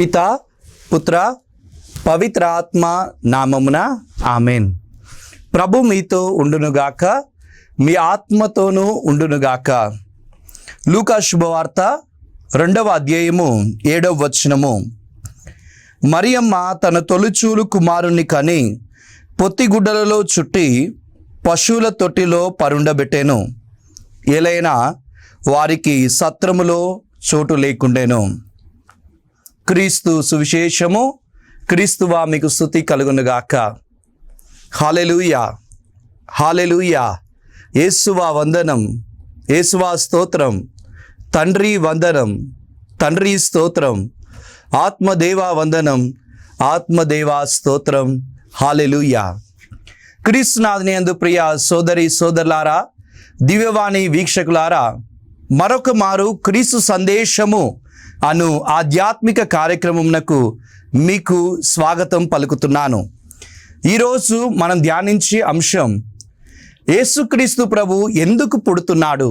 పిత పుత్ర పవిత్ర ఆత్మ నామమున ఆమెన్. ప్రభు మీతో ఉండునుగాక, మీ ఆత్మతోనూ ఉండునుగాక. లూకా శుభవార్త 2వ అధ్యాయము 7వ వచనము. మరియమ్మ తన తొలిచూలు కుమారుని కని పొత్తిగుడ్డలలో చుట్టి పశువుల తొట్టిలో పరుండబెట్టెను. ఏలైనా వారికి సత్రములో చోటు లేకుండెను. క్రీస్తు సువిశేషము. క్రీస్తువా మీకు స్తుతి కలుగునుగాక. హల్లెలూయా, హల్లెలూయా. యేసువా వందనం, యేసువా స్తోత్రం. తండ్రి వందనం, తండ్రి స్తోత్రం. ఆత్మదేవా వందనం, ఆత్మదేవా స్తోత్రం. హల్లెలూయా. క్రీస్తునాథుని యందు ప్రియ సోదరి సోదరులారా, దివ్యవాణి వీక్షకులారా, మరొక మారు క్రీస్తు సందేశము అను ఆధ్యాత్మిక కార్యక్రమమునకు మీకు స్వాగతం పలుకుతున్నాను. ఈరోజు మనం ధ్యానించే అంశం యేసుక్రీస్తు ప్రభు ఎందుకు పుడుతున్నాడు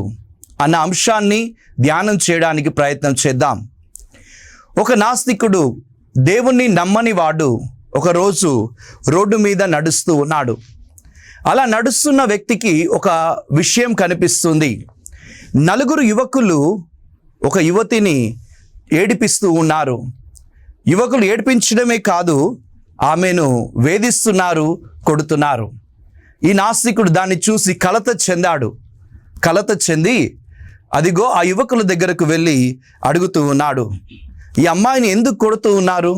అన్న అంశాన్ని ధ్యానం చేయడానికి ప్రయత్నం చేద్దాం. ఒక నాస్తికుడు, దేవుణ్ణి నమ్మని వాడు ఒకరోజు రోడ్డు మీద నడుస్తూ ఉన్నాడు. అలా నడుస్తున్న వ్యక్తికి ఒక విషయం కనిపిస్తుంది. 4 యువకులు ఒక యువతిని ఏడిపిస్తూ ఉన్నారు. యువకులు ఏడిపించడమే కాదు, ఆమెను వేధిస్తున్నారు, కొడుతున్నారు. ఈ నాస్తికుడు దాన్ని చూసి కలత చెందాడు. కలత చెంది అదిగో ఆ యువకుల దగ్గరకు వెళ్ళి అడుగుతూ ఉన్నాడు, ఈ అమ్మాయిని ఎందుకు కొడుతూ ఉన్నారు?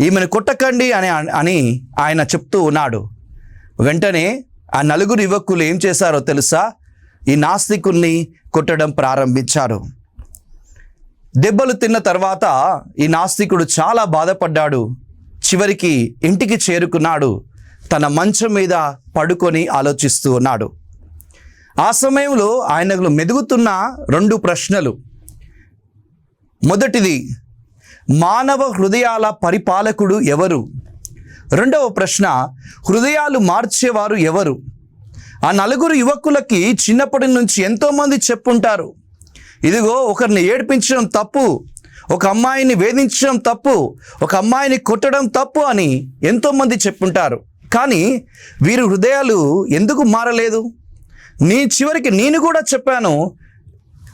ఈమెను కొట్టకండి అని ఆయన చెప్తూ ఉన్నాడు. వెంటనే ఆ 4 యువకులు ఏం చేశారో తెలుసా? ఈ నాస్తికుల్ని కొట్టడం ప్రారంభించారు. దెబ్బలు తిన్న తర్వాత ఈ నాస్తికుడు చాలా బాధపడ్డాడు. చివరికి ఇంటికి చేరుకున్నాడు. తన మంచం మీద పడుకొని ఆలోచిస్తూ ఉన్నాడు. ఆ సమయంలో ఆయనకు మెదుగుతున్న 2 ప్రశ్నలు. మొదటిది, మానవ హృదయాల పరిపాలకుడు ఎవరు? రెండవ ప్రశ్న, హృదయాలు మార్చేవారు ఎవరు? ఆ 4 యువకులకి చిన్నప్పటి నుంచి ఎంతోమంది చెప్పుంటారు, ఇదిగో ఒకరిని ఏడిపించడం తప్పు, ఒక అమ్మాయిని వేధించడం తప్పు, ఒక అమ్మాయిని కొట్టడం తప్పు అని ఎంతోమంది చెప్పుంటారు. కానీ వీరి హృదయాలు ఎందుకు మారలేదు? చివరికి నేను కూడా చెప్పాను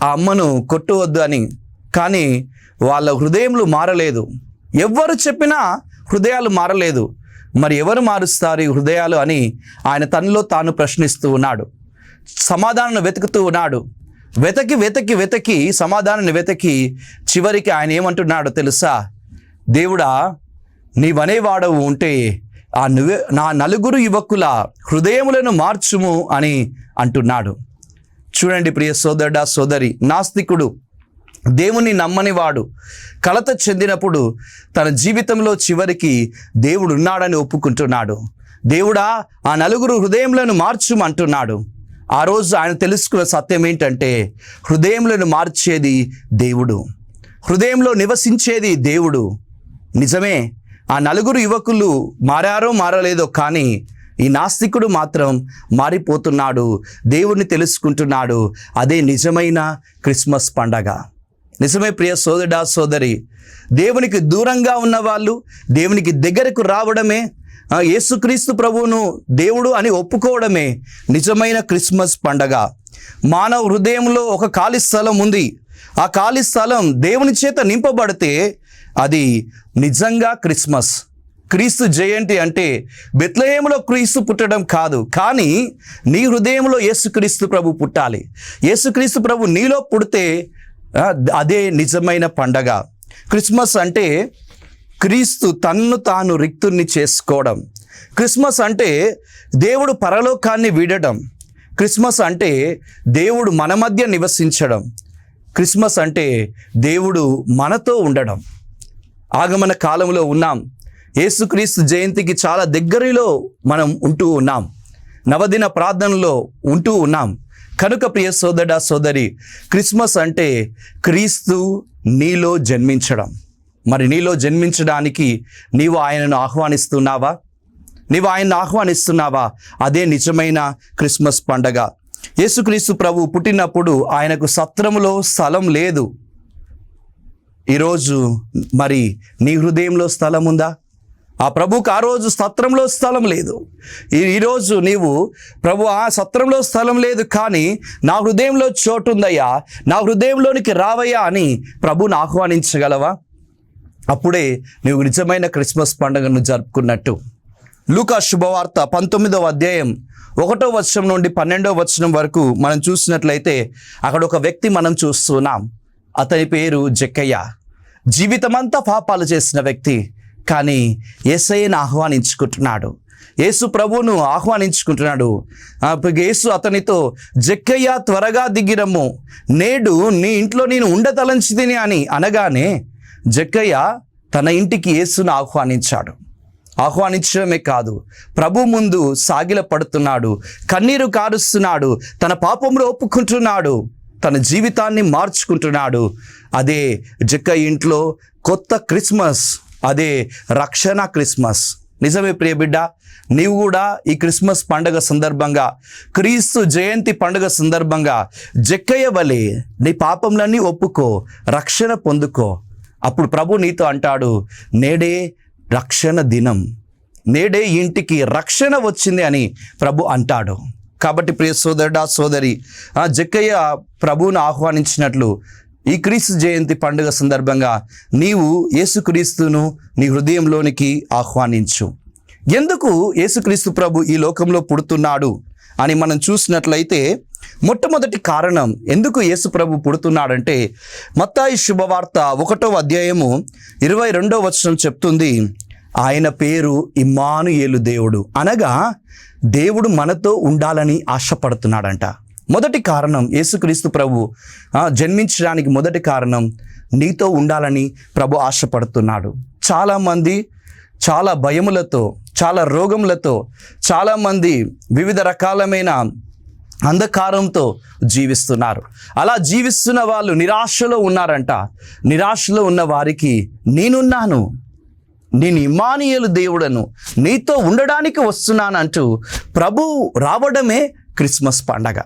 ఆ అమ్మను కొట్టవద్దు అని, కానీ వాళ్ళ హృదయములు మారలేదు. ఎవ్వరు చెప్పినా హృదయాలు మారలేదు. మరి ఎవరు మారుస్తారు ఈ హృదయాలు అని ఆయన తనలో తాను ప్రశ్నిస్తూ ఉన్నాడు. సమాధానం వెతుకుతూ ఉన్నాడు. వెతకి సమాధానాన్ని వెతకి చివరికి ఆయన ఏమంటున్నాడో తెలుసా? దేవుడా, నీవనేవాడవు ఉంటే నా 4 యువకుల హృదయములను మార్చుము అని అంటున్నాడు. చూడండి ప్రియ సోదరుడా సోదరి, నాస్తికుడు, దేవుని నమ్మని వాడు కలత చెందినప్పుడు తన జీవితంలో చివరికి దేవుడు ఉన్నాడని ఒప్పుకుంటున్నాడు. దేవుడా, ఆ 4 హృదయములను మార్చుము అంటున్నాడు. ఆ రోజు ఆయన తెలుసుకున్న సత్యం ఏంటంటే, హృదయములను మార్చేది దేవుడు, హృదయంలో నివసించేది దేవుడు. నిజమే, ఆ 4 యువకులు మారారో మారలేదో, కానీ ఈ నాస్తికుడు మాత్రం మారిపోతున్నాడు, దేవుణ్ణి తెలుసుకుంటున్నాడు. అదే నిజమైన క్రిస్మస్ పండగ. నిజమే ప్రియ సోదరుడా సోదరి, దేవునికి దూరంగా ఉన్న వాళ్ళు దేవునికి దగ్గరకు రావడమే, యేసుక్రీస్తు ప్రభువును దేవుడు అని ఒప్పుకోవడమే నిజమైన క్రిస్మస్ పండగ. మానవ హృదయంలో ఒక ఖాళీ స్థలం ఉంది. ఆ ఖాళీ స్థలం దేవుని చేత నింపబడితే అది నిజంగా క్రిస్మస్. క్రీస్తు జయంతి అంటే బెత్లెహేములో క్రీస్తు పుట్టడం కాదు, కానీ నీ హృదయంలో యేసుక్రీస్తు ప్రభు పుట్టాలి. యేసుక్రీస్తు ప్రభు నీలో పుడితే అదే నిజమైన పండగ. క్రిస్మస్ అంటే క్రీస్తు తన్ను తాను రిక్తుని చేసుకోవడం. క్రిస్మస్ అంటే దేవుడు పరలోకాన్ని వీడడం. క్రిస్మస్ అంటే దేవుడు మన మధ్య నివసించడం. క్రిస్మస్ అంటే దేవుడు మనతో ఉండడం. ఆగమన కాలంలో ఉన్నాం. యేసుక్రీస్తు జయంతికి చాలా దగ్గరలో మనం ఉంటూ ఉన్నాం. నవదిన ప్రార్థనలో ఉంటూ ఉన్నాం. కనుక ప్రియ సోదరుడా సోదరి, క్రిస్మస్ అంటే క్రీస్తు నీలో జన్మించడం. మరి నీలో జన్మించడానికి నీవు ఆయనను ఆహ్వానిస్తున్నావా? నీవు ఆయనను ఆహ్వానిస్తున్నావా? అదే నిజమైన క్రిస్మస్ పండగ. యేసుక్రీస్తు ప్రభు పుట్టినప్పుడు ఆయనకు సత్రములో స్థలం లేదు. ఈరోజు మరి నీ హృదయంలో స్థలం ఉందా? ఆ ప్రభువుకు ఆ రోజు సత్రంలో స్థలం లేదు. ఈరోజు నీవు ప్రభు ఆ సత్రంలో స్థలం లేదు, కానీ నా హృదయంలో చోటు ఉందయ్యా, నా హృదయంలోనికి రావయ్యా అని ప్రభువుని ఆహ్వానించగలవా? అప్పుడే నీవు నిజమైన క్రిస్మస్ పండుగను జరుపుకున్నట్టు. లూకా శుభవార్త 19వ అధ్యాయం 1వ వచనం నుండి 12వ వచనం వరకు మనం చూసినట్లయితే అక్కడ ఒక వ్యక్తి మనం చూస్తున్నాం. అతని పేరు జక్కయ్య. జీవితమంతా పాపాలు చేసిన వ్యక్తి, కానీ యేసయ్యను ఆహ్వానించుకుంటున్నాడు. యేసు ప్రభువును ఆహ్వానించుకుంటున్నాడు. యేసు అతనితో, జక్కయ్య త్వరగా దిగిరమ్ము, నేడు నీ ఇంట్లో నేను ఉండతలంచితిని అని అనగానే జక్కయ్య తన ఇంటికి యేసును ఆహ్వానించాడు. ఆహ్వానించడమే కాదు, ప్రభు ముందు సాగిల పడుతున్నాడు, కన్నీరు కారుస్తున్నాడు, తన పాపంలో ఒప్పుకుంటున్నాడు, తన జీవితాన్ని మార్చుకుంటున్నాడు. అదే జక్కయ్య ఇంట్లో కొత్త క్రిస్మస్, అదే రక్షణ క్రిస్మస్. నిజమే ప్రియ బిడ్డ, నీవు కూడా ఈ క్రిస్మస్ పండుగ సందర్భంగా, క్రీస్తు జయంతి పండుగ సందర్భంగా జక్కయ్య వలె నీ పాపంలన్నీ ఒప్పుకో, రక్షణ పొందుకో. అప్పుడు ప్రభు నీతో అంటాడు, నేడే రక్షణ దినం, నేడే ఇంటికి రక్షణ వచ్చింది అని ప్రభు అంటాడు. కాబట్టి ప్రియ సోదరుడా సోదరి, జక్కయ్య ప్రభువును ఆహ్వానించినట్లు ఈ క్రీస్తు జయంతి పండుగ సందర్భంగా నీవు యేసుక్రీస్తును నీ హృదయంలోనికి ఆహ్వానించు. ఎందుకు యేసుక్రీస్తు ప్రభు ఈ లోకంలో పుడుతున్నాడు అని మనం చూసినట్లయితే మొట్టమొదటి కారణం ఎందుకు యేసు ప్రభు పుడుతున్నాడంటే మత్తయి శుభవార్త 1వ అధ్యాయము 22వ వచనం చెప్తుంది, ఆయన పేరు ఇమ్మానుయేలు, దేవుడు అనగా దేవుడు మనతో ఉండాలని ఆశపడుతున్నాడంట. మొదటి కారణం యేసుక్రీస్తు ప్రభు జన్మించడానికి మొదటి కారణం నీతో ఉండాలని ప్రభు ఆశపడుతున్నాడు. చాలామంది చాలా భయములతో, చాలా రోగములతో, చాలామంది వివిధ రకాలమైన అంధకారంతో జీవిస్తున్నారు. అలా జీవిస్తున్న వాళ్ళు నిరాశలో ఉన్నారంట. నిరాశలో ఉన్న వారికి నేనున్నాను, నేను ఇమ్మానుయేలు దేవుడను, నీతో ఉండడానికి వస్తున్నానంటూ ప్రభు రావడమే క్రిస్మస్ పండగ.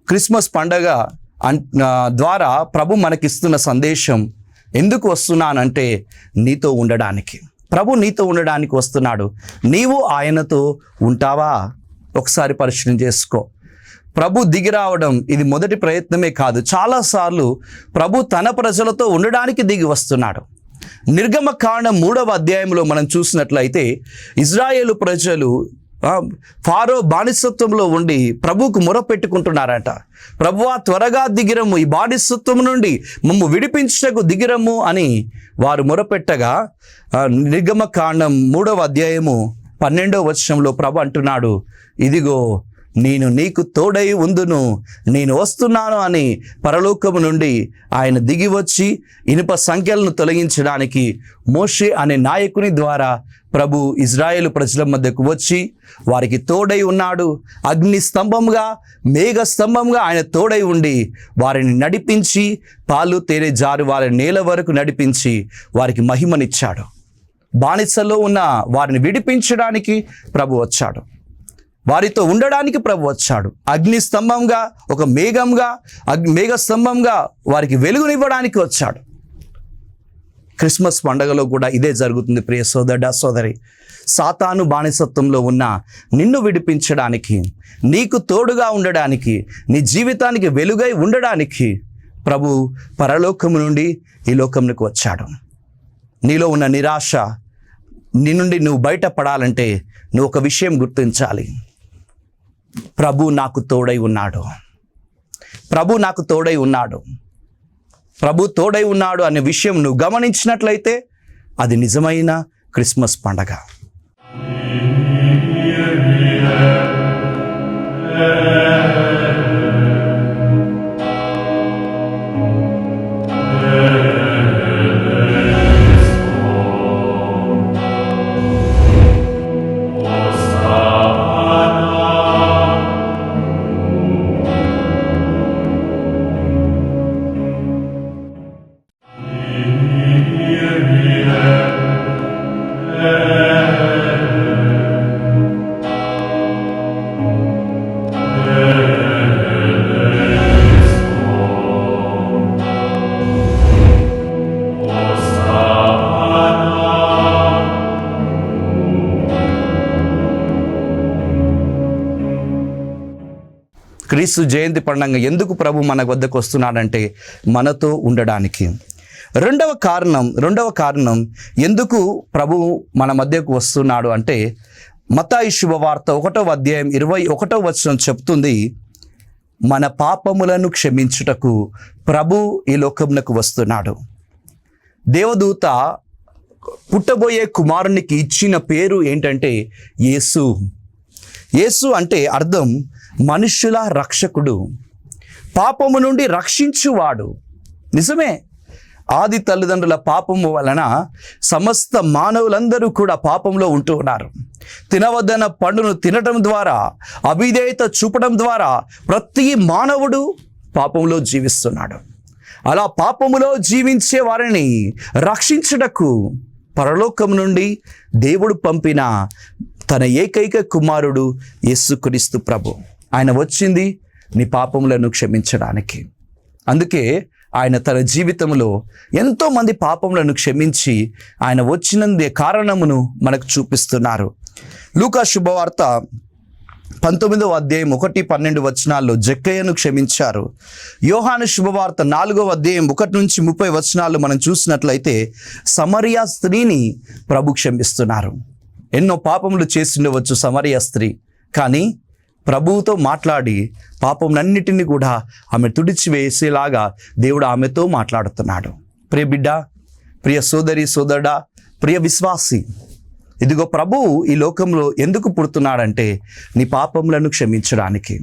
క్రిస్మస్ పండగ ద్వారా ప్రభు మనకిస్తున్న సందేశం, ఎందుకు వస్తున్నానంటే నీతో ఉండడానికి. ప్రభు నీతో ఉండడానికి వస్తున్నాడు. నీవు ఆయనతో ఉంటావా? ఒకసారి పరిశీలన చేసుకో. ప్రభు దిగి రావడం ఇది మొదటి ప్రయత్నమే కాదు. చాలాసార్లు ప్రభు తన ప్రజలతో ఉండడానికి దిగి వస్తున్నాడు. నిర్గమకాండం 3వ అధ్యాయంలో మనం చూసినట్లయితే ఇజ్రాయేలు ప్రజలు ఫారో బానిసత్వంలో ఉండి ప్రభువుకు మొరపెట్టుకుంటున్నారట. ప్రభువా త్వరగా దిగిరము, ఈ బానిసత్వం నుండి మమ్ము విడిపించకు దిగిరము అని వారు మొరపెట్టగా నిర్గమకాండం 3వ అధ్యాయము 12వ వచనంలో ప్రభు అంటున్నాడు, ఇదిగో నేను నీకు తోడై ఉందును, నేను వస్తున్నాను అని పరలోకము నుండి ఆయన దిగి వచ్చి ఇనుప సంఖ్యలను తొలగించడానికి మోషే అనే నాయకుని ద్వారా ప్రభు ఇజ్రాయేలు ప్రజల మధ్యకు వచ్చి వారికి తోడై ఉన్నాడు. అగ్ని స్తంభంగా, మేఘ స్తంభంగా ఆయన తోడై ఉండి వారిని నడిపించి, పాలు తేనె జారు వారి నేల వరకు నడిపించి వారికి మహిమనిచ్చాడు. బానిసలో ఉన్న వారిని విడిపించడానికి ప్రభు వచ్చాడు. వారితో ఉండడానికి ప్రభు వచ్చాడు. అగ్ని స్తంభంగా, ఒక మేఘంగా, మేఘ స్తంభంగా వారికి వెలుగునివ్వడానికి వచ్చాడు. క్రిస్మస్ పండుగలో కూడా ఇదే జరుగుతుంది ప్రియ సోదరుడా సోదరి. సాతాను బానిసత్వంలో ఉన్న నిన్ను విడిపించడానికి, నీకు తోడుగా ఉండడానికి, నీ జీవితానికి వెలుగై ఉండడానికి ప్రభు పరలోకము నుండి ఈ లోకంలోకి వచ్చాడు. నీలో ఉన్న నిరాశ నీ నుండి నువ్వు బయటపడాలంటే నువ్వు ఒక విషయం గుర్తించాలి, ప్రభు నాకు తోడై ఉన్నాడు. ప్రభు నాకు తోడై ఉన్నాడు. ప్రభు తోడై ఉన్నాడు అనే విషయం నువ్వు గమనించినట్లయితే అది నిజమైన క్రిస్మస్ పండగ. క్రీస్తు జయంతి పండుగ ఎందుకు ప్రభు మన వద్దకు వస్తున్నాడంటే మనతో ఉండడానికి. రెండవ కారణం ఎందుకు ప్రభు మన మధ్యకు వస్తున్నాడు అంటే మత్తయి శుభవార్త 1వ అధ్యాయం 21వ వచనం చెప్తుంది, మన పాపములను క్షమించుటకు ప్రభు ఈ లోకమునకు వస్తున్నాడు. దేవదూత పుట్టబోయే కుమారునికి ఇచ్చిన పేరు ఏంటంటే యేసు. యేసు అంటే అర్థం మనుష్యుల రక్షకుడు, పాపము నుండి రక్షించువాడు. నిజమే, ఆది తల్లిదండ్రుల పాపము వలన సమస్త మానవులందరూ కూడా పాపంలో ఉంటూ ఉన్నారు. తినవద్దన్న పండును తినటం ద్వారా, అవిధేయత చూపడం ద్వారా ప్రతి మానవుడు పాపంలో జీవిస్తున్నాడు. అలా పాపములో జీవించే వారిని రక్షించుటకు పరలోకం నుండి దేవుడు పంపిన తన ఏకైక కుమారుడు యేసుక్రీస్తు ప్రభు. ఆయన వచ్చింది నీ పాపములను క్షమించడానికి. అందుకే ఆయన తన జీవితంలో ఎంతోమంది పాపములను క్షమించి ఆయన వచ్చినందే కారణమును మనకు చూపిస్తున్నారు. లూకా శుభవార్త 19వ అధ్యాయం 1-12 వచనాల్లో జక్కయ్యను క్షమించారు. యోహాను శుభవార్త 4వ అధ్యాయం 1-30 వచనాల్లో మనం చూసినట్లయితే సమరియా స్త్రీని ప్రభు క్షమిస్తున్నారు. ఎన్నో పాపములు చేసిండవచ్చు సమరియా స్త్రీ, కానీ ప్రభువుతో మాట్లాడి పాపములన్నిటినీ కూడా ఆమె తుడిచివేసేలాగా దేవుడు ఆమెతో మాట్లాడుతున్నాడు. ప్రియ బిడ్డ, ప్రియ సోదరి సోదరుడా, ప్రియ విశ్వాసి, ఇదిగో ప్రభువు ఈ లోకంలో ఎందుకు పుడుతున్నాడంటే నీ పాపములను క్షమించడానికి.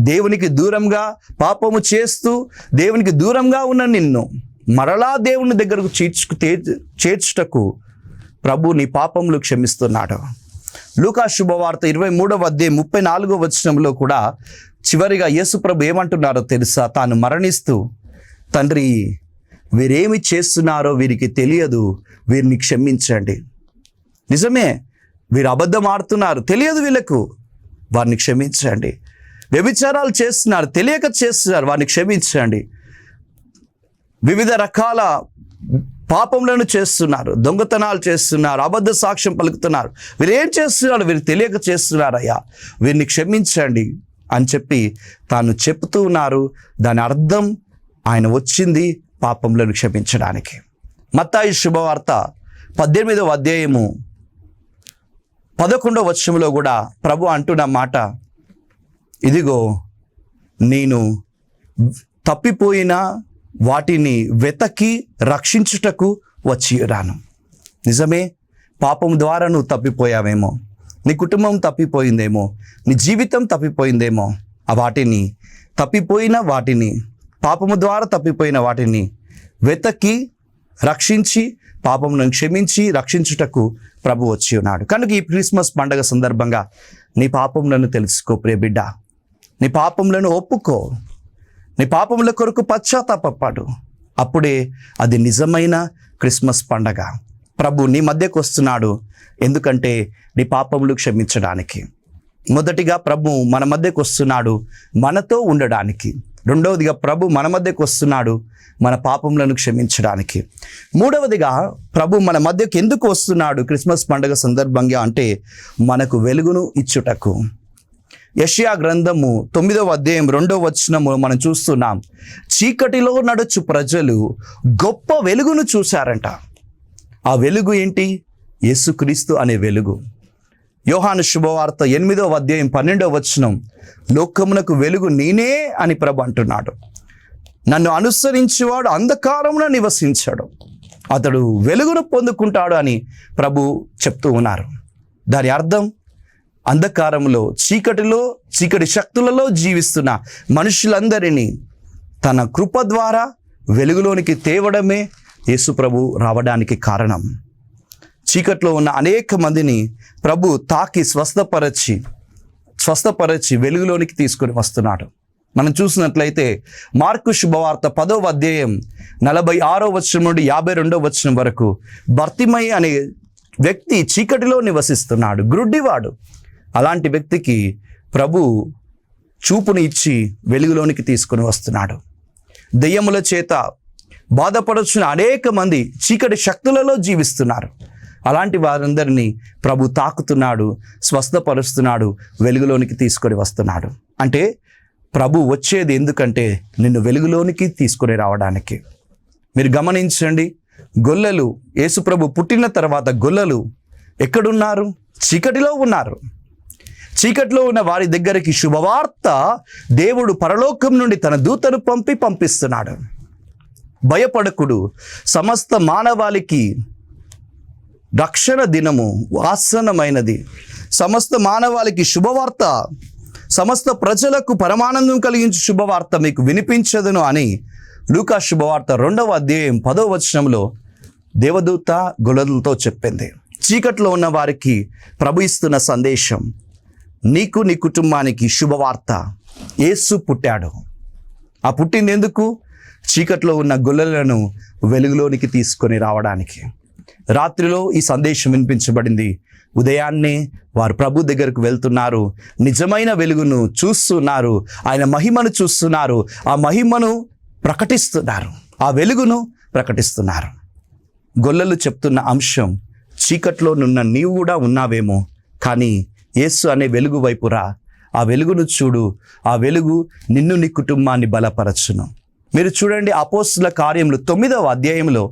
దేవునికి దూరంగా పాపము చేస్తూ దేవునికి దూరంగా ఉన్న నిన్ను మరలా దేవుని దగ్గరకు చేర్చుటకు ప్రభు నీ పాపములు క్షమిస్తున్నాడు. లూకా శుభవార్త 23వ అధ్యాయం 34వ వచనంలో కూడా చివరిగా యేసు ప్రభు ఏమంటున్నారో తెలుసా? తాను మరణిస్తూ, తండ్రి వీరేమి చేస్తున్నారో వీరికి తెలియదు, వీరిని క్షమించండి. నిజమే, వీరు అబద్ధం ఆడుతున్నారు, తెలియదు వీళ్ళకు, వారిని క్షమించండి. వ్యభిచారాలు చేస్తున్నారు, తెలియక చేస్తున్నారు, వారిని క్షమించండి. వివిధ రకాల పాపములను చేస్తున్నారు, దొంగతనాలు చేస్తున్నారు, అబద్ధ సాక్ష్యం పలుకుతున్నారు, వీరు ఏం చేస్తున్నారు, వీరు తెలియక చేస్తున్నారయ్యా, వీరిని క్షమించండి అని చెప్పి తాను చెప్తూ ఉన్నారు. దాని అర్థం ఆయన వచ్చింది పాపములను క్షమించడానికి. మత్తయి శుభవార్త 18వ అధ్యాయము 11వ వచనంలో కూడా ప్రభు అంటున్న మాట, ఇదిగో నేను తప్పిపోయిన వాటిని వెతకి రక్షించుటకు వచ్చిరాను. నిజమే, పాపం ద్వారా నువ్వు తప్పిపోయావేమో, నీ కుటుంబం తప్పిపోయిందేమో, నీ జీవితం తప్పిపోయిందేమో. ఆ వాటిని తప్పిపోయిన వాటిని, పాపము ద్వారా తప్పిపోయిన వాటిని వెతకి రక్షించి పాపమును క్షమించి రక్షించుటకు ప్రభు వచ్చి ఉన్నాడు. కనుక ఈ క్రిస్మస్ పండుగ సందర్భంగా నీ పాపములను తెలుసుకో ప్రియ బిడ్డ, నీ పాపములను ఒప్పుకో, నీ పాపముల కొరకు పశ్చాత్తాపపడు. అప్పుడే అది నిజమైన క్రిస్మస్ పండగ. ప్రభు నీ మధ్యకు వస్తున్నాడు, ఎందుకంటే నీ పాపములు క్షమించడానికి. మొదటిగా ప్రభు మన మధ్యకు వస్తున్నాడు మనతో ఉండడానికి. రెండవదిగా ప్రభు మన మధ్యకు వస్తున్నాడు మన పాపములను క్షమించడానికి. మూడవదిగా ప్రభు మన మధ్యకు ఎందుకు వస్తున్నాడు క్రిస్మస్ పండుగ సందర్భంగా అంటే మనకు వెలుగును ఇచ్చుటకు. యెషయా గ్రంథము 9వ అధ్యాయం 2వ వచనము మనం చూస్తున్నాం, చీకటిలో నడుచు ప్రజలు గొప్ప వెలుగును చూశారంట. ఆ వెలుగు ఏంటి? యేసుక్రీస్తు అనే వెలుగు. యోహాను శుభవార్త 8వ అధ్యాయం 12వ వచనం, లోకమునకు వెలుగు నేనే అని ప్రభు అంటున్నాడు. నన్ను అనుసరించేవాడు అంధకారమున నివసించాడు, అతడు వెలుగును పొందుకుంటాడు అని ప్రభు చెప్తూ ఉన్నారు. దాని అర్థం అంధకారంలో, చీకటి శక్తులలో జీవిస్తున్న మనుషులందరినీ తన కృప ద్వారా వెలుగులోనికి తేవడమే యేసు ప్రభు రావడానికి కారణం. చీకట్లో ఉన్న అనేక మందిని ప్రభు తాకి స్వస్థపరచి వెలుగులోనికి తీసుకొని వస్తున్నాడు. మనం చూసినట్లయితే మార్కు శుభవార్త 10వ అధ్యాయం 46వ వచనం నుండి 52వ వచనం వరకు బర్తిమయి అనే వ్యక్తి చీకటిలో నివసిస్తున్నాడు, గ్రుడ్డివాడు. అలాంటి వ్యక్తికి ప్రభు చూపుని ఇచ్చి వెలుగులోనికి తీసుకొని వస్తున్నాడు. దెయ్యముల చేత బాధపడుచున్న అనేక మంది చీకటి శక్తులలో జీవిస్తున్నారు. అలాంటి వారందరినీ ప్రభు తాకుతున్నాడు, స్వస్థపరుస్తున్నాడు, వెలుగులోనికి తీసుకొని వస్తున్నాడు. అంటే ప్రభు వచ్చేది ఎందుకంటే నిన్ను వెలుగులోనికి తీసుకుని రావడానికి. మీరు గమనించండి, గొల్లలు, యేసుప్రభు పుట్టిన తర్వాత గొల్లలు ఎక్కడున్నారు? చీకటిలో ఉన్నారు. చీకటిలో ఉన్న వారి దగ్గరికి శుభవార్త దేవుడు పరలోకం నుండి తన దూతను పంపిస్తున్నాడు. భయపడకుడు, సమస్త మానవాళికి రక్షణ దినము ఆసన్నమైనది. సమస్త మానవాళికి శుభవార్త, సమస్త ప్రజలకు పరమానందం కలిగించే శుభవార్త మీకు వినిపించదును అని లూకా శుభవార్త 2వ అధ్యాయం 10వ వచనంలో దేవదూత గొల్లలతో చెప్పింది. చీకట్లో ఉన్న వారికి ప్రభు ఇస్తున్న సందేశం, నీకు నీ కుటుంబానికి శుభవార్త. యేసు పుట్టాడు. ఆ పుట్టింది ఎందుకు? చీకట్లో ఉన్న గొల్లలను వెలుగులోనికి తీసుకొని రావడానికి. రాత్రిలో ఈ సందేశం వినిపించబడింది. ఉదయాన్నే వారు ప్రభు దగ్గరకు వెళ్తున్నారు. నిజమైన వెలుగును చూస్తున్నారు. ఆయన మహిమను చూస్తున్నారు. ఆ మహిమను ప్రకటిస్తున్నారు. ఆ వెలుగును ప్రకటిస్తున్నారు. గొల్లలు చెప్తున్న అంశం, చీకట్లో నున్న నీవు కూడా ఉన్నావేమో, కానీ యేసు అనే వెలుగు వైపు రా. ఆ వెలుగును చూడు. ఆ వెలుగు నిన్ను, నీ కుటుంబాన్ని బలపరచును. మీరు చూడండి, అపోస్తుల కార్యములు 9వ అధ్యాయంలో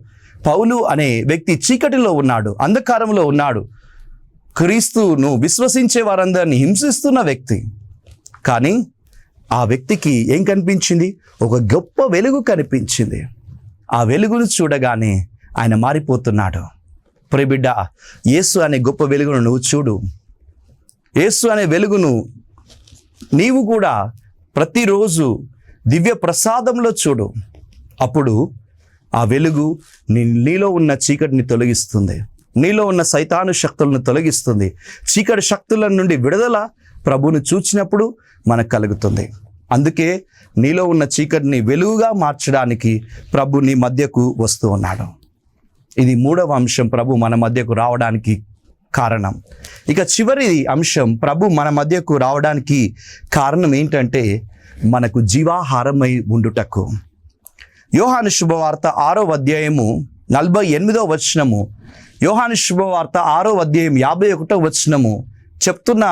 పౌలు అనే వ్యక్తి చీకటిలో ఉన్నాడు, అంధకారంలో ఉన్నాడు. క్రీస్తును విశ్వసించే వారందరినీ హింసిస్తున్న వ్యక్తి. కానీ ఆ వ్యక్తికి ఏం కనిపించింది? ఒక గొప్ప వెలుగు కనిపించింది. ఆ వెలుగును చూడగానే ఆయన మారిపోతున్నాడు. ప్రియబిడ్డ, యేసు అనే గొప్ప వెలుగును నువ్వు చూడు. యేసు అనే వెలుగును నీవు కూడా ప్రతిరోజు దివ్య ప్రసాదంలో చూడు. అప్పుడు ఆ వెలుగు నీలో ఉన్న చీకటిని తొలగిస్తుంది. నీలో ఉన్న సైతాను శక్తులను తొలగిస్తుంది. చీకటి శక్తుల నుండి విడుదల ప్రభువును చూచినప్పుడు మనకు కలుగుతుంది. అందుకే నీలో ఉన్న చీకటిని వెలుగుగా మార్చడానికి ప్రభు నీ మధ్యకు వస్తూ ఉన్నాడు. ఇది 3వ అంశం, ప్రభు మన మధ్యకు రావడానికి కారణం. ఇక చివరి అంశం, ప్రభు మన మధ్యకు రావడానికి కారణం ఏంటంటే మనకు జీవాహారమై ఉండుటకు. యోహాను శుభవార్త 6వ అధ్యాయము 48వ వచనము, యోహాను శుభవార్త 6వ అధ్యాయం 51వ వచనము చెప్తున్న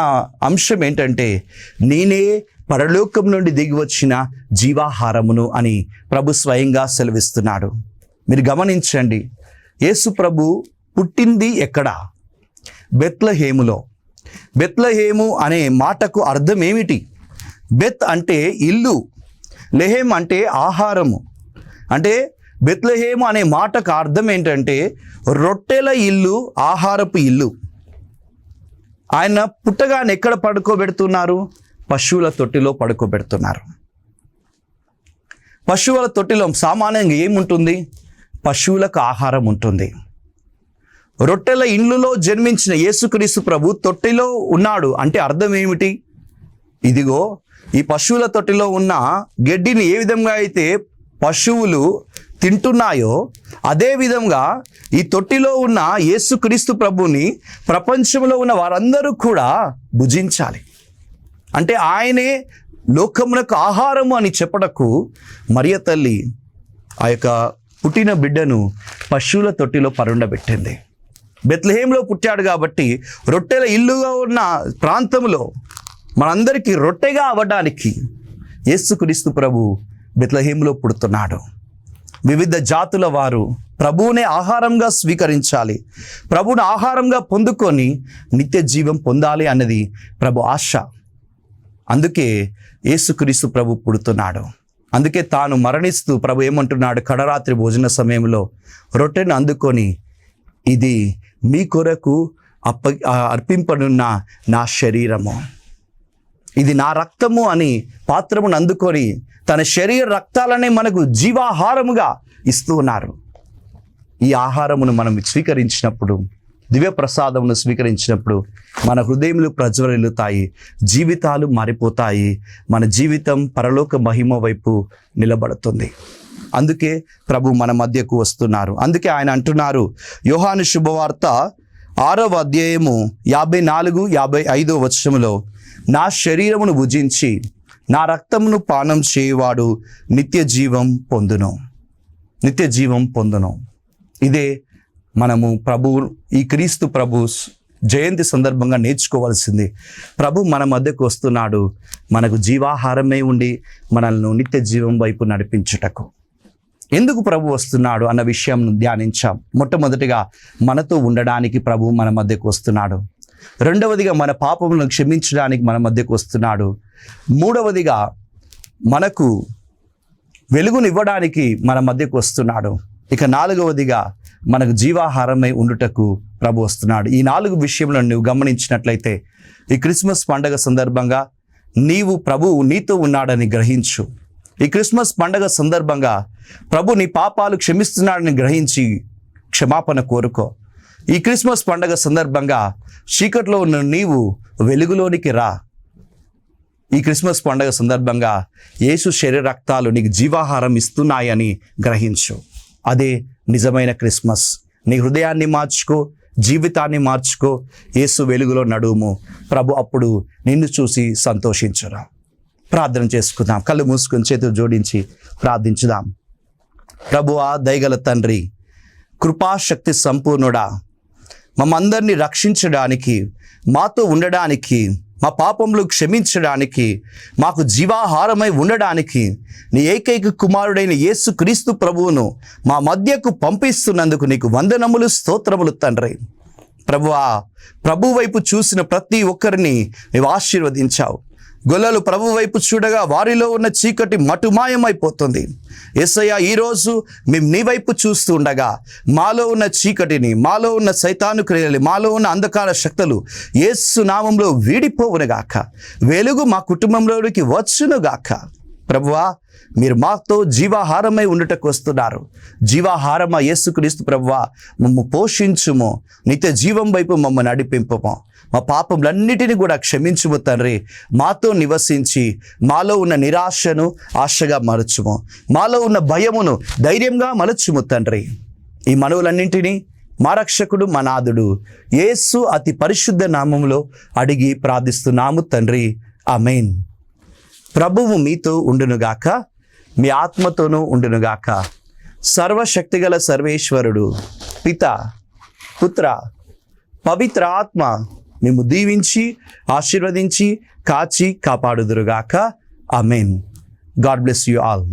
అంశం ఏంటంటే, నేనే పరలోకం నుండి దిగి వచ్చిన జీవాహారమును అని ప్రభు స్వయంగా సెలవిస్తున్నాడు. మీరు గమనించండి, యేసు ప్రభు పుట్టింది ఎక్కడ? బెత్లెహేములో. బెత్లెహేము అనే మాటకు అర్థం ఏమిటి? బెత్ అంటే ఇల్లు, లెహేమ్ అంటే ఆహారము. అంటే బెత్లెహేము అనే మాటకు అర్థం ఏంటంటే రొట్టెల ఇల్లు, ఆహారపు ఇల్లు. ఆయన పుట్టగానే ఎక్కడ పడుకోబెడుతున్నారు? పశువుల తొట్టిలో పడుకోబెడుతున్నారు. పశువుల తొట్టిలో సామాన్యంగా ఏముంటుంది? పశువులకు ఆహారం ఉంటుంది. రొట్టెల ఇండ్లులో జన్మించిన యేసుక్రీస్తు ప్రభు తొట్టిలో ఉన్నాడు అంటే అర్థం ఏమిటి? ఇదిగో ఈ పశువుల తొట్టిలో ఉన్న గడ్డిని ఏ విధంగా అయితే పశువులు తింటున్నాయో, అదే విధంగా ఈ తొట్టిలో ఉన్న యేసుక్రీస్తు ప్రభుని ప్రపంచంలో ఉన్న వారందరూ కూడా భుజించాలి. అంటే ఆయనే లోకమునకు ఆహారము అని చెప్పటకు మరియ తల్లి ఆ యొక్క పుట్టిన బిడ్డను పశువుల తొట్టిలో పరుండబెట్టింది. బెత్లెహేంలో పుట్టాడు కాబట్టి రొట్టెల ఇల్లుగా ఉన్న ప్రాంతంలో మనందరికీ రొట్టెగా అవ్వడానికి యేసుక్రీస్తు ప్రభు బెత్లెహేంలో పుడుతున్నాడు. వివిధ జాతుల వారు ప్రభువునే ఆహారంగా స్వీకరించాలి, ప్రభువును ఆహారంగా పొందుకొని నిత్య జీవం పొందాలి అన్నది ప్రభు ఆశ. అందుకే యేసుక్రీస్తు ప్రభు పుడుతున్నాడు. అందుకే తాను మరణిస్తూ ప్రభు ఏమంటున్నాడు? కడరాత్రి భోజన సమయంలో రొట్టెను అందుకొని, ఇది మీ కొరకు అర్పింపనున్న నా శరీరము, ఇది నా రక్తము అని పాత్రమును అందుకొని తన శరీర రక్తాలనే మనకు జీవాహారముగా ఇస్తూ ఉన్నారు. ఈ ఆహారమును మనం స్వీకరించినప్పుడు, దివ్య ప్రసాదమును స్వీకరించినప్పుడు మన హృదయములు ప్రజ్వరిల్లుతాయి, జీవితాలు మారిపోతాయి, మన జీవితం పరలోక మహిమ వైపు నిలబడుతుంది. అందుకే ప్రభు మన మధ్యకు వస్తున్నారు. అందుకే ఆయన అంటున్నారు, యోహాను శుభవార్త 6వ అధ్యాయము 54, 55 వచనములో, నా శరీరమును భుజించి నా రక్తమును పానం చేయువాడు నిత్య జీవం పొందును, నిత్య జీవం పొందును. ఇదే మనము ఈ క్రీస్తు ప్రభు జయంతి సందర్భంగా నేర్చుకోవాల్సింది. ప్రభు మన మధ్యకు వస్తున్నాడు. మనకు జీవాహారమే ఉండి మనల్ని నిత్య జీవం వైపు నడిపించుటకు. ఎందుకు ప్రభు వస్తున్నాడు అన్న విషయం ధ్యానించాం. మొట్టమొదటిగా మనతో ఉండడానికి ప్రభు మన మధ్యకు వస్తున్నాడు. రెండవదిగా మన పాపములను క్షమించడానికి మన మధ్యకు వస్తున్నాడు. మూడవదిగా మనకు వెలుగునివ్వడానికి మన మధ్యకు వస్తున్నాడు. ఇక నాలుగవదిగా మనకు జీవాహారమై ఉండుటకు ప్రభు వస్తున్నాడు. ఈ 4 విషయంలో నువ్వు గమనించినట్లయితే ఈ క్రిస్మస్ పండగ సందర్భంగా నీవు ప్రభువు నీతో ఉన్నాడని గ్రహించు. ఈ క్రిస్మస్ పండగ సందర్భంగా ప్రభు నీ పాపాలు క్షమిస్తున్నాడని గ్రహించి క్షమాపణ కోరుకో. ఈ క్రిస్మస్ పండగ సందర్భంగా చీకట్లో ఉన్న నీవు వెలుగులోనికి రా. ఈ క్రిస్మస్ పండగ సందర్భంగా యేసు శరీర రక్తాలు నీకు జీవాహారం ఇస్తున్నాయని గ్రహించు. అదే నిజమైన క్రిస్మస్. నీ హృదయాన్ని మార్చుకో, జీవితాన్ని మార్చుకో, యేసు వెలుగులో నడుము. ప్రభు అప్పుడు నిన్ను చూసి సంతోషించురా. ప్రార్థన చేసుకుందాం. కళ్ళు మూసుకొని చేతులు జోడించి ప్రార్థించుదాం. ప్రభువా, దయగల తండ్రి, కృపాశక్తి సంపూర్ణుడా, మమ్మందరినీ రక్షించడానికి, మాతో ఉండడానికి, మా పాపములు క్షమించడానికి, మాకు జీవాహారమై ఉండడానికి నీ ఏకైక కుమారుడైన యేసు క్రీస్తు ప్రభువును మా మధ్యకు పంపిస్తున్నందుకు నీకు వందనములు, స్తోత్రములు తండ్రి. ప్రభువా, ప్రభు వైపు చూసిన ప్రతి ఒక్కరిని నీవు ఆశీర్వదించావు. గొల్లలు ప్రభు వైపు చూడగా వారిలో ఉన్న చీకటి మటుమాయమైపోతుంది. యేసయ్య, ఈరోజు మేము నీ వైపు చూస్తూ ఉండగా మాలో ఉన్న చీకటిని, మాలో ఉన్న సైతాను క్రియలు, మాలో ఉన్న అంధకార శక్తులు యేసు నామంలో వీడిపోవునుగాక. వెలుగు మా కుటుంబంలోనికి వచ్చునుగాక. ప్రభువా, మీరు మాతో జీవాహారమై ఉండుటకు వస్తున్నారు. జీవాహారమా యేసుక్రీస్తు ప్రభువా, మమ్ము పోషించుము, నిత్య జీవం వైపు మమ్మ నడిపింపము. మా పాపములన్నిటిని కూడా క్షమించుము తండ్రి. మాతో నివసించి మాలో ఉన్న నిరాశను ఆశగా మలచుము, మాలో ఉన్న భయమును ధైర్యంగా మలచుము తండ్రి. ఈ మనవులన్నింటినీ మా రక్షకుడు, మా నాథుడు యేసు అతి పరిశుద్ధ నామములో అడిగి ప్రార్థిస్తున్నాము తండ్రి. ఆమేన్. ప్రభువు మీతో ఉండునుగాక, మీ ఆత్మతోనూ ఉండునుగాక. సర్వశక్తిగల సర్వేశ్వరుడు పిత, పుత్ర, పవిత్ర ఆత్మ మేము దీవించి ఆశీర్వదించి కాచి కాపాడుదురుగాక. ఆమేన్. God bless you all.